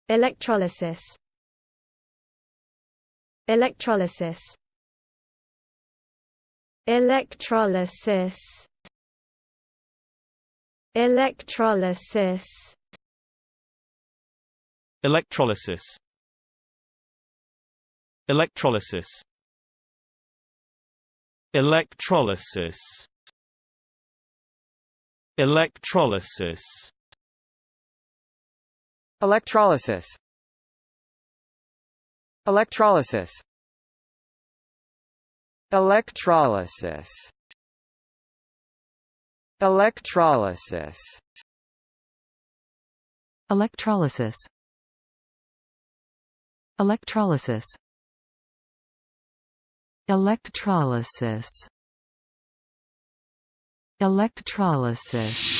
Electrolysis. Electrolysis. Electrolysis. Electrolysis. Electrolysis. Electrolysis. Electrolysis. Electrolysis. Electrolysis. Electrolysis. Electrolysis. Electrolysis. Electrolysis. Electrolysis. Electrolysis. Electrolysis.